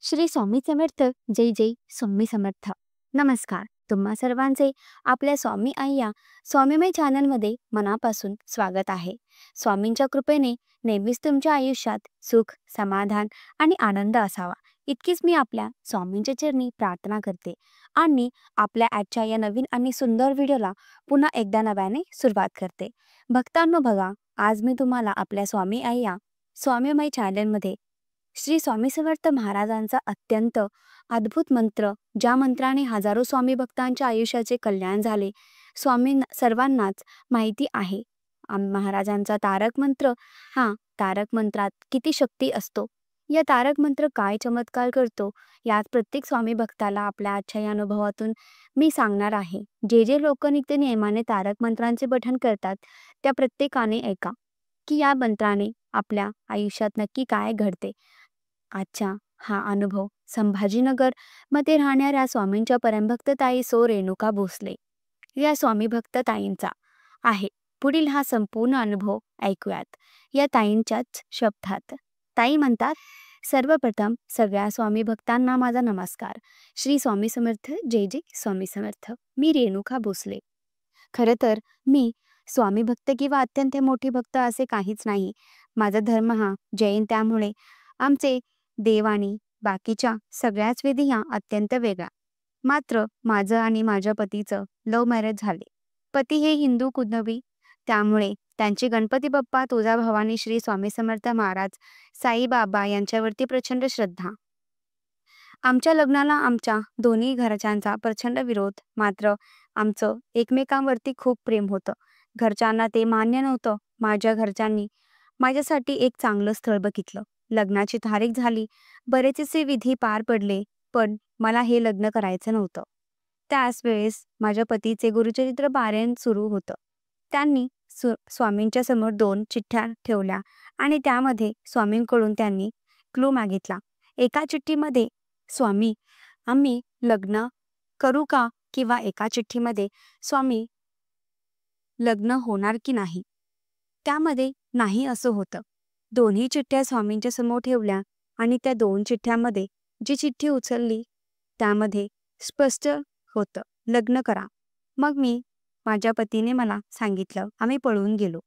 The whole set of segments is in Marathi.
श्री स्वामी समर्थ. जय जय स्वामी समर्थ. नमस्कार तुम्हा सर्वांचे आपल्या स्वामी आई स्वामीमय चॅनलमध्ये मनापासून स्वागत आहे. स्वामींच्या कृपेने नेहमीच तुमच्या आयुष्यात सुख, समाधान आणि आनंद असावा इतकीच मी आपल्या स्वामींच्या चरणी प्रार्थना करते. आणि आपल्या आजच्या या नवीन आणि सुंदर व्हिडिओला पुन्हा एकदा नव्याने सुरुवात करते. भक्तांनो बघा, आज मी तुम्हाला आपल्या स्वामी आई स्वामीमय चॅनलमध्ये श्री स्वामी समर्थ महाराजांचा अत्यंत अद्भुत मंत्र, ज्या मंत्राने हजारो स्वामी भक्तांच्या आयुष्याचे कल्याण झाले, स्वामी सर्वांनाच माहिती आहे. महाराजांचा तारक मंत्र. तारक मंत्रात किती शक्ती असतो, या तारक मंत्र काय चमत्कार करतो, यात प्रत्येक स्वामी भक्ताला आपल्या आजच्या या अनुभवातून मी सांगणार आहे. जे जे लोक नित्य नियमाने तारक मंत्रांचे पठण करतात, त्या प्रत्येकाने ऐका की या मंत्राने आपल्या आयुष्यात नक्की काय घडते. आजचा हा अनुभव संभाजीनगर मध्ये राहणाऱ्या स्वामींच्या परमभक्त ताई सो रेणुका भोसले या स्वामी भक्त ताईंचा आहे. पुढील हा संपूर्ण अनुभव ऐकूयात या ताईंच्याच शब्दात. ताई म्हणतात, सर्वप्रथम सगळ्या स्वामी भक्तांना माझा नमस्कार. श्री स्वामी समर्थ. जय जय स्वामी समर्थ. मी रेणुका भोसले. खरं तर मी स्वामी भक्त किंवा अत्यंत मोठी भक्त असे काहीच नाही. माझा धर्म हा जैन, त्यामुळे आमचे देव आणि बाकीच्या सगळ्याच विधी ह्या अत्यंत वेगळा. मात्र माझं आणि माझ्या पतीचं लव्ह मॅरेज झाले. पती हे हिंदू कुणबी, त्यामुळे त्यांची गणपती बाप्पा, तुळजाभवानी, श्री स्वामी समर्थ महाराज, साईबाबा यांच्यावरती प्रचंड श्रद्धा. आमच्या लग्नाला आमच्या दोन्ही घरच्यांचा प्रचंड विरोध. मात्र आमचं एकमेकांवरती खूप प्रेम होतं. घरच्यांना ते मान्य नव्हतं. माझ्या घरच्यांनी माझ्यासाठी एक चांगलं स्थळ बघितलं. लग्नाची तारीख झाली, बरेचसे विधी पार पडले, पण मला हे लग्न करायचं नव्हतं. त्याच वेळेस माझ्या पतीचे गुरुचरित्र पारायण सुरू होतं. त्यांनी स्वामींच्या समोर 2 चिठ्ठ्या ठेवल्या आणि त्यामध्ये स्वामींकडून त्यांनी क्लू मागितला. एका चिठ्ठीमध्ये स्वामी आम्ही लग्न करू का, किंवा एका चिठ्ठीमध्ये स्वामी लग्न होणार की नाही. त्यामध्ये नाही असं होतं. दोन्ही चिठ्ठ्या स्वामींच्या समोर ठेवल्या आणि त्या 2 चिठ्ठ्यामध्ये जी चिठ्ठी उचलली त्यामध्ये स्पष्ट होतं, लग्न करा. मग माझ्या पतीने मला सांगितलं, आम्ही पळून गेलो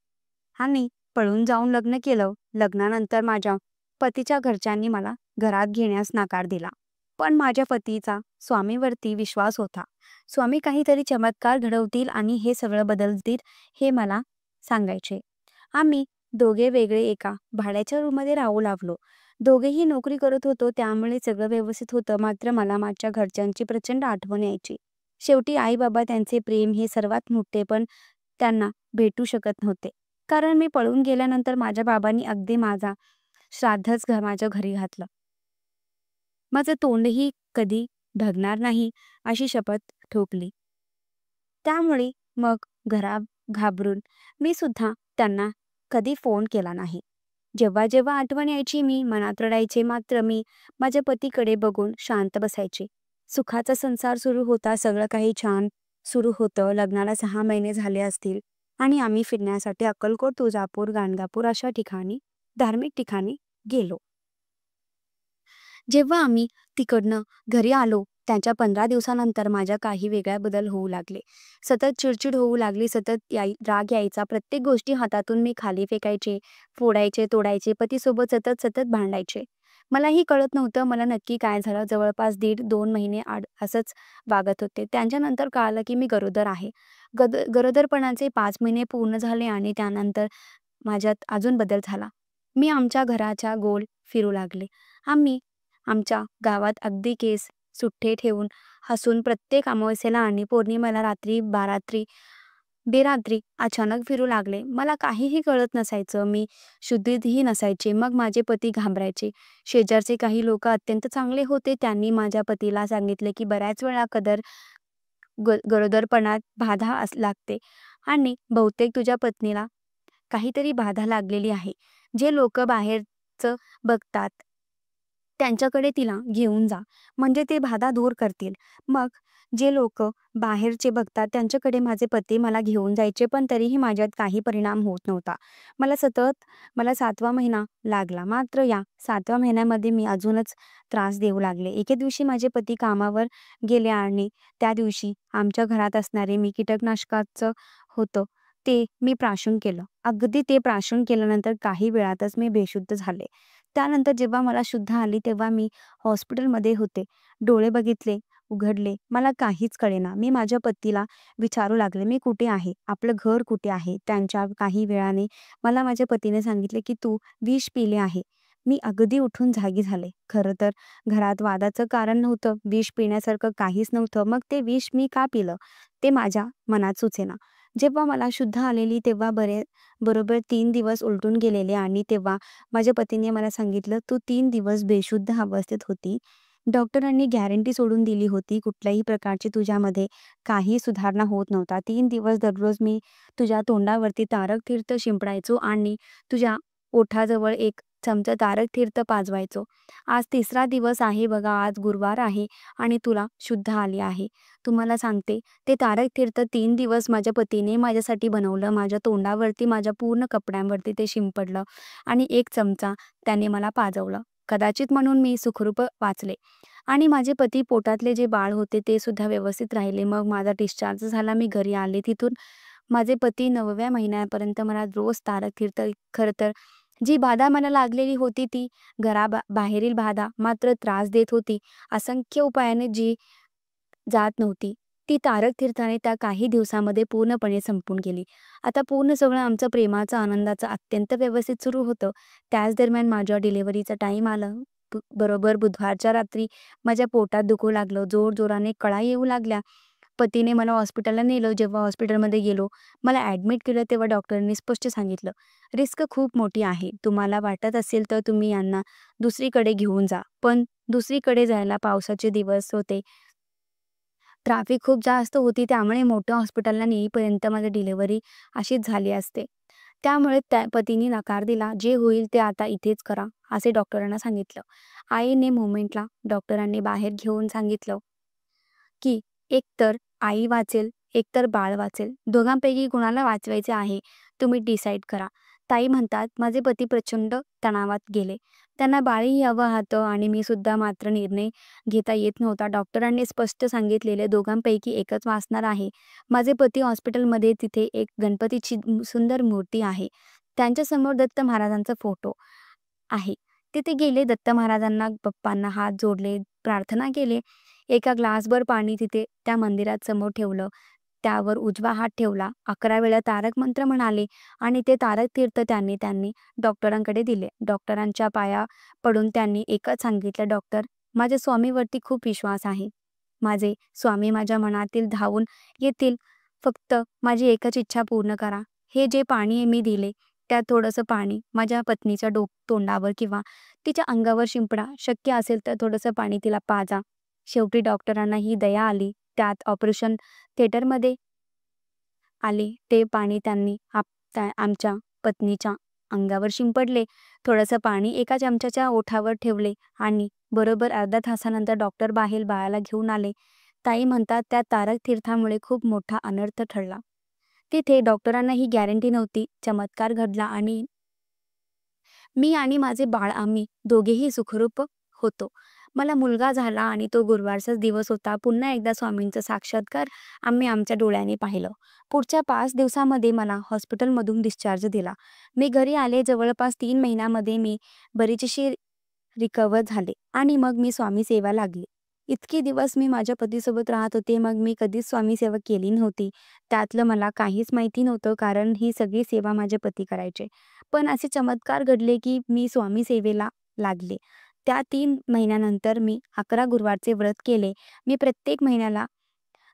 आणि पळून जाऊन लग्न केलं. लग्नानंतर माझ्या पतीच्या घरच्यांनी मला घरात घेण्यास नकार दिला. पण माझ्या पतीचा स्वामीवरती विश्वास होता. स्वामी काहीतरी चमत्कार घडवतील आणि हे सगळं बदलतील, हे मला सांगायचे. आम्ही दोघे वेगळे एका भाड्याच्या रूममध्ये राहू लागलो. दोघेही नोकरी करत होतो, त्यामुळे सगळं व्यवस्थित होतं. मात्र मला माझ्या घरच्यांची प्रचंड आठवण यायची. शेवटी आई बाबा, त्यांचे प्रेम हे सर्वात मोठे, पण त्यांना भेटू शकत नव्हते, कारण मी पळून गेल्यानंतर माझ्या बाबांनी अगदी माझा श्राद्धच माझ्या घरी घातलं. माझं तोंडही कधी ढगणार नाही अशी शपथ ठोकली. त्यामुळे मग घाबरून मी सुद्धा त्यांना कधी फोन केला नाही. जेव्हा जेव्हा आठवण यायची मी मनात रडायचे. मात्र मी माझ्या पतीकडे बघून शांत बसायचे. सुखाचा संसार सुरू होता. सगळं काही छान सुरू होतं. लग्नाला 6 महिने झाले असतील आणि आम्ही फिरण्यासाठी अक्कलकोट, तुळजापूर, गाणगापूर अशा ठिकाणी, धार्मिक ठिकाणी गेलो. जेव्हा आम्ही तिकडनं घरी आलो त्याच्या 15 दिवसानंतर माझ्या काही वेगळ्या बदल होऊ लागले. सतत चिडचिड होऊ लागली. सतत राग यायचा. प्रत्येक गोष्टी हातातून मी खाली फेकायचे, फोडायचे, तोडायचे. पतीसोबत सतत भांडायचे. मलाही कळत नव्हतं मला नक्की काय झालं. जवळपास 1.5-2 महिने असंच वागत होते. त्याच्यानंतर कळालं की मी गरोदर आहे. गरोदरपणाचे 5 महिने पूर्ण झाले आणि त्यानंतर माझ्यात अजून बदल झाला. मी आमच्या घराच्या गोल फिरू लागले. आम्ही आमच्या गावात अगदी केस सुट्टे ठेवून हसून प्रत्येक अमावस्येला आणि पौर्णिमेला रात्री बेरात्री अचानक फिरू लागले. मला काहीही कळत नसायचं. मी शुद्धीतही नसायचे. मग माझे पती घाबरायचे. शेजारचे काही लोक अत्यंत चांगले होते. त्यांनी माझ्या पतीला सांगितले की बऱ्याच वेळा गरोदरपणात बाधा लागते आणि बहुतेक तुझ्या पत्नीला काहीतरी बाधा लागलेली आहे. जे लोक बाहेरचं बघतात त्यांच्याकडे तिला घेऊन जा, म्हणजे ते बाधा दूर करतील. मग जे लोक बाहेरचे बघतात त्यांच्याकडे माझे पती मला घेऊन जायचे, पण तरीही माझ्यात काही परिणाम होत नव्हता. मला 7वा महिना लागला. मात्र या 7व्या महिन्यामध्ये मी अजूनच त्रास देऊ लागले. एके दिवशी माझे पती कामावर गेले आणि त्या दिवशी आमच्या घरात असणारे मी कीटकनाशकाचं होतं ते मी प्राशन केलं. अगदी ते प्राशन केल्यानंतर काही वेळातच मी बेशुद्ध झाले. त्यानंतर जेव्हा मला शुद्ध आली तेव्हा मी हॉस्पिटलमध्ये होते. डोळे बघितले, उघडले. मला काहीच कळेना. मी माझ्या पतीला विचारू लागले, "मी कुठे आहे? आपलं घर कुठे आहे?" त्यांच्या काही वेळाने मला माझ्या पतीने सांगितले, की "तू विष पिले आहे." मी अगदी उठून जागी झाले. खरं तर घरात वादाचं कारण नव्हतं. विष पिण्यासारखं काहीच नव्हतं. मग ते विष मी का पिलं? ते माझ्या मनात सुचेना. जेव्हा मला शुद्ध आलेली तेव्हा बरोबर 3 दिवस उलटून गेलेले आणि तेव्हा माझ्या पतीने मला सांगितलं, "तू 3 दिवस बेशुद्ध अवस्थेत होती. डॉक्टरांनी गॅरंटी सोडून दिली होती, कुठल्याही प्रकारची तुझ्यामध्ये काही सुधारणा होत नव्हता. 3 दिवस दररोज मी तुझ्या तोंडावरती तारक तीर्थ शिंपडायचो आणि तुझ्या ओठाजवळ 1 चमचा तारक तीर्थ पाजवायचो. आज 3रा दिवस आहे बघा, आज गुरुवार आहे आणि तुला शुद्ध आली आहे. तुम्हाला सांगते, ते तारक तीर्थ 3 दिवस माझ्या पतीने माझ्यासाठी बनवलं. माझ्या तोंडावरती, माझ्या पूर्ण कपड्यांवरती ते शिंपडलं आणि 1 चमचा त्याने मला पाजवलं. कदाचित म्हणून मी सुखरूप वाचले आणि माझे पती पोटातले जे बाळ होते ते सुद्धा व्यवस्थित राहिले. मग माझा डिस्चार्ज झाला. मी घरी आले. तिथून माझे पती 9व्या महिन्यापर्यंत मला रोज तारक तीर्थ खरं तर जी बाधा मला लागलेली होती ती बाहेरील बाधा मात्र त्रास देत होती. असंख्य उपायाने जी जात नव्हती, ती तारक तीर्थाने त्या काही दिवसामध्ये पूर्णपणे संपून गेली. आता पूर्ण सगळं आमचं प्रेमाचं, आनंदाचं अत्यंत व्यवस्थित सुरू होतं. त्याच दरम्यान माझ्या डिलिव्हरीचा टाईम आला. बरोबर बुधवारच्या रात्री माझ्या पोटात दुखू लागलं. जोरजोराने कळा येऊ लागल्या. पतीने मला हॉस्पिटलला नेलं. जेव्हा हॉस्पिटलमध्ये गेलो, मला ॲडमिट केलं तेव्हा डॉक्टरांनी स्पष्ट सांगितलं, "रिस्क खूप मोठी आहे. तुम्हाला वाटत असेल तर तुम्ही यांना दुसरीकडे घेऊन जा." पण दुसरीकडे जायला पावसाचे दिवस होते. ट्रॅफिक खूप जास्त होती त्यामुळे मोठ्या हॉस्पिटलला नेईपर्यंत माझी डिलिव्हरी अशीच झाली असते. त्यामुळे त्या पतीने नकार दिला. "जे होईल ते आता इथेच करा," असे डॉक्टरांना सांगितलं. आईने मोमेंटला डॉक्टरांनी बाहेर घेऊन सांगितलं, की एकतर आई वाचेल, एकतर बाळ वाचेल. दोघांपैकी कुणाला वाचवायचे आहे, तुम्ही डिसाईड करा. ताई म्हणतात, माझे पती प्रचंड तणावात गेले. त्यांना बाळही हवं होतं आणि मी सुद्धा मात्र निर्णय घेता येत नव्हता. डॉक्टरांनी स्पष्ट सांगितलेले दोघांपैकी एकच वाचणार आहे. माझे पती हॉस्पिटलमध्ये तिथे एक गणपतीची सुंदर मूर्ती आहे. त्यांच्यासमोर दत्त महाराजांचा फोटो आहे. तिथे गेले, दत्त महाराजांना, बाप्पांना हात जोडले, प्रार्थना केले. एका ग्लासभर पाणी तिथे त्या मंदिरात समोर ठेवलं. त्यावर उजवा हात ठेवला. 11 वेळा तारक मंत्र म्हणाले आणि ते तारक तीर्थ त्यांनी डॉक्टरांकडे दिले. डॉक्टरांच्या पाया पडून त्यांनी एकच सांगितलं, "डॉक्टर, माझ्या स्वामीवरती खूप विश्वास आहे. माझे स्वामी माझ्या मनातील धावून येतील. फक्त माझी एकच इच्छा पूर्ण करा. हे जे पाणी मी दिले त्यात थोडंसं पाणी माझ्या पत्नीच्या तोंडावर किंवा तिच्या अंगावर शिंपडा. शक्य असेल तर थोडंसं पाणी तिला पाजा." शेवटी डॉक्टरांना ही दया आली. त्यात ऑपरेशन थिएटरमध्ये आले. ते पाणी त्यांनी आमच्या पत्नीच्या अंगावर शिंपडले. थोडंसं पाणी एका चमच्याच्या ओठावर ठेवले आणि बरोबर अर्ध्या तासानंतर डॉक्टर बाहेर बाळाला घेऊन आले. ताई म्हणतात, त्या तारक तीर्थामुळे खूप मोठा अनर्थ टळला. तिथे डॉक्टरांना ही गॅरंटी नव्हती. चमत्कार घडला आणि मी आणि माझे बाळ आम्ही दोघेही सुखरूप होतो. मला मुलगा झाला आणि तो गुरुवारचाच दिवस होता. पुन्हा एकदा स्वामींचा साक्षात्कार आम्ही आमच्या डोळ्यांनी पाहिलं. पुढच्या 5 दिवसामध्ये मला हॉस्पिटलमधून डिस्चार्ज दिला. मी घरी आले. जवळपास 3 महिन्यामध्ये मी बरीचशी रिकव्हर झाले आणि मग मी स्वामी सेवा लागली. इतके दिवस मी माझ्या पतीसोबत राहत होते. मग मी कधीच स्वामी सेवा केली नव्हती. त्यातलं मला काहीच माहिती नव्हतं कारण ही सगळी सेवा माझे पती करायचे. पण असे चमत्कार घडले की मी स्वामी सेवेला लागले. त्या 3 महिन्यानंतर मी 11 गुरुवारचे व्रत केले. मी प्रत्येक महिन्याला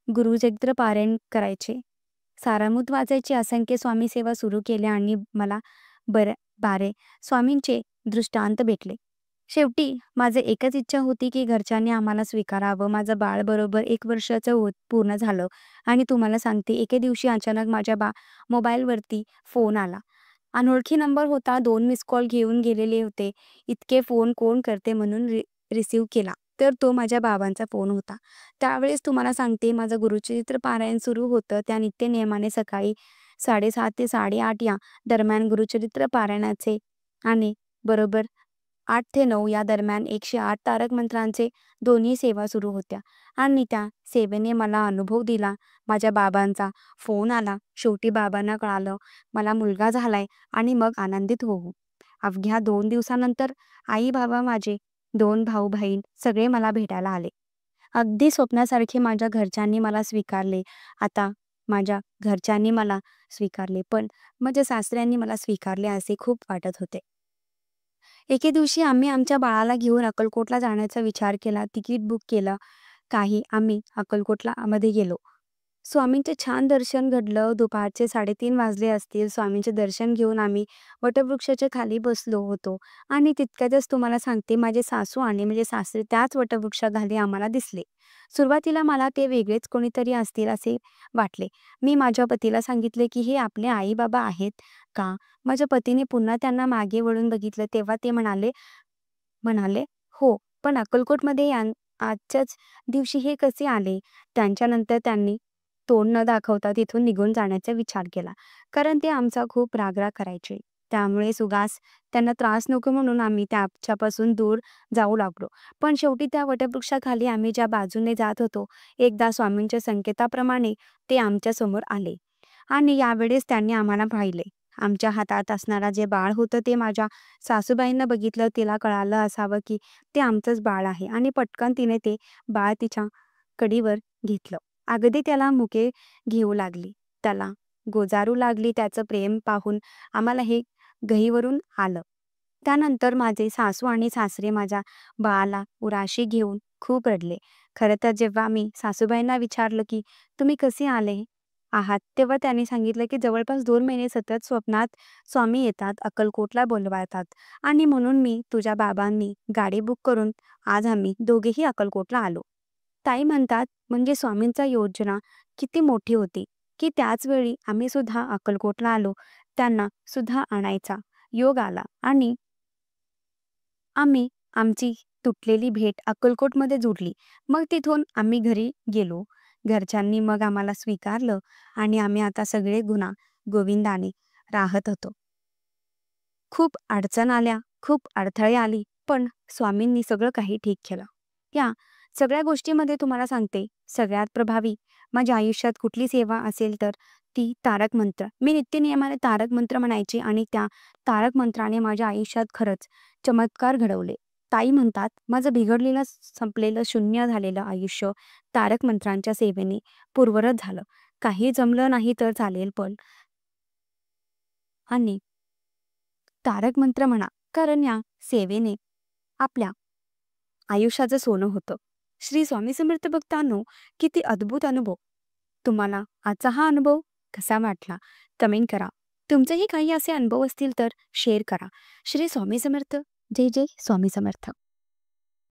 गुरुचरित्र पारायण करायचे. सारामृत वाचायचे. असंख्य स्वामी सेवा सुरू केल्या आणि मला बारे स्वामींचे दृष्टांत भेटले. शेवटी माझे एकच इच्छा होती की घरच्यांनी आम्हाला स्वीकारावं. माझं बाळ बरोबर 1 वर्षाचं पूर्ण झालं आणि तुम्हाला सांगते, एके दिवशी अचानक माझ्या मोबाईलवरती फोन आला. अनोळखी नंबर होता. 2 मिस कॉल घेऊन गेलेले होते. इतके फोन कोण करते म्हणून रिसीव्ह केला. तर तो माझ्या बाबांचा फोन होता. त्यावेळेस तुम्हाला सांगते माझं गुरुचरित्र पारायण सुरू होतं. त्या नित्यनेमाने सकाळी 7:30 ते 8:30 या दरम्यान गुरुचरित्र पारायणाचे आणि बरोबर 8 ते 9 या दरम्यान 108 तारक मंत्रांचे दोन्ही सेवा सुरू होत्या आणि त्या सेवेने मला अनुभव दिला. माझ्या बाबांचा फोन आला. शेवटी बाबांना कळालं मला मुलगा झालाय आणि मग आनंदित होऊ. अवघ्या 2 दिवसानंतर आई-बाबा माझे 2 भाऊ-बहीण सगळे मला भेटायला आले. अगदी स्वप्नासारखे माझ्या घरच्यांनी मला स्वीकारले. आता माझ्या घरच्यांनी मला स्वीकारले, पण माझ्या सासऱ्यांनी मला स्वीकारले असे खूप वाटत होते. एके दिवशी आम्ही आमच्या बाळाला घेऊन अक्कलकोटला जाण्याचा विचार केला. तिकीट बुक केलं. आम्ही अक्कलकोटला मध्ये गेलो. स्वामींचे छान दर्शन घडलं. दुपारचे 3:30 वाजले असतील. स्वामींचे दर्शन घेऊन आम्ही वटवृक्षाच्या खाली बसलो होतो आणि तितक्यातच तुम्हाला सांगते माझे सासू आणि म्हणजे सासरे त्याच वटवृक्षाखाली आम्हाला दिसले. सुरुवातीला मला ते वेगळेच कोणीतरी असतील असे वाटले. मी माझ्या पतीला सांगितले की हे आपले आई-बाबा आहेत का? माझ्या पतीने पुन्हा त्यांना मागे वळून बघितलं तेव्हा ते म्हणाले म्हणाले, "हो, पण अक्कलकोटमध्ये आजच्याच दिवशी हे कसे आले?" त्यांच्यानंतर त्यांनी तोंड न दाखवता तिथून निघून जाण्याचा विचार केला. कारण ते आमचा खूप राग-राग करायचे. त्यामुळे उगाच त्यांना त्रास नको म्हणून आम्ही त्याच्यापासून दूर जाऊ लागलो. पण शेवटी त्या वटवृक्षाखाली आम्ही ज्या बाजूने जात होतो, एकदा स्वामींच्या संकेताप्रमाणे ते आमच्यासमोर आले आणि यावेळेस त्यांनी आम्हाला पाहिले. आमच्या हातात असणारा जे बाळ होतं ते माझ्या सासूबाईंना बघितलं. तिला कळालं असावं की ते आमचंच बाळ आहे आणि पटकन तिने ते बाळ तिच्या कडीवर घेतलं. अगदी त्याला मुके घेऊ लागली. त्याला गोजारू लागली. त्याचं प्रेम पाहून आम्हाला हे गहिवरून आलं. त्यानंतर माझे सासू आणि सासरे माझ्या बाळाला उराशी घेऊन खूप रडले. खरं तर जेव्हा मी सासूबाईंना विचारलं की तुम्ही कसे आले आहात, तेव्हा त्यांनी सांगितलं की जवळपास 2 महिने सतत स्वप्नात स्वामी येतात, अक्कलकोटला बोलवतात आणि म्हणून मी तुझ्या बाबांनी गाडी बुक करून आज आम्ही दोघेही अक्कलकोटला आलो. ताई म्हणतात म्हणजे स्वामींचा योजना किती मोठी होती की त्याच वेळी आम्ही सुद्धा अक्कलकोटला आलो. त्यांना सुद्धा आणायचा योग आला आणि आम्ही आमची तुटलेली भेट अक्कलकोटमध्ये जुडली. मग तिथून आम्ही घरी गेलो. घरच्यांनी मग आम्हाला स्वीकारलं आणि आम्ही आता सगळे गुणा गोविंदाने राहत होतो. खूप अडचण आल्या, खूप अडथळे आली, पण स्वामींनी सगळं काही ठीक केलं. या सगळ्या गोष्टीमध्ये तुम्हाला सांगते, सगळ्यात प्रभावी माझ्या आयुष्यात कुठली सेवा असेल तर ती तारक मंत्र. मी नित्यनियमाने तारक मंत्र म्हणायचे आणि त्या तारक मंत्राने माझ्या आयुष्यात खरंच चमत्कार घडवले. ताई म्हणतात, माझं बिघडलेलं, संपलेलं, शून्य झालेलं आयुष्य तारक मंत्रांच्या सेवेने पूर्ववत झालं. काही जमलं नाही तर चालेल, पण आणि तारक मंत्र म्हणा, कारण या सेवेने आपल्या आयुष्याचं सोनं होतं. श्री स्वामी समर्थ भक्तांनो, किती अद्भुत अनुभव. तुम्हाला आजचा हा अनुभव कसा वाटला? कमेंट करा. तुमचेही काही असे अनुभव असतील तर शेअर करा. श्री स्वामी समर्थ. जय जय स्वामी समर्थ.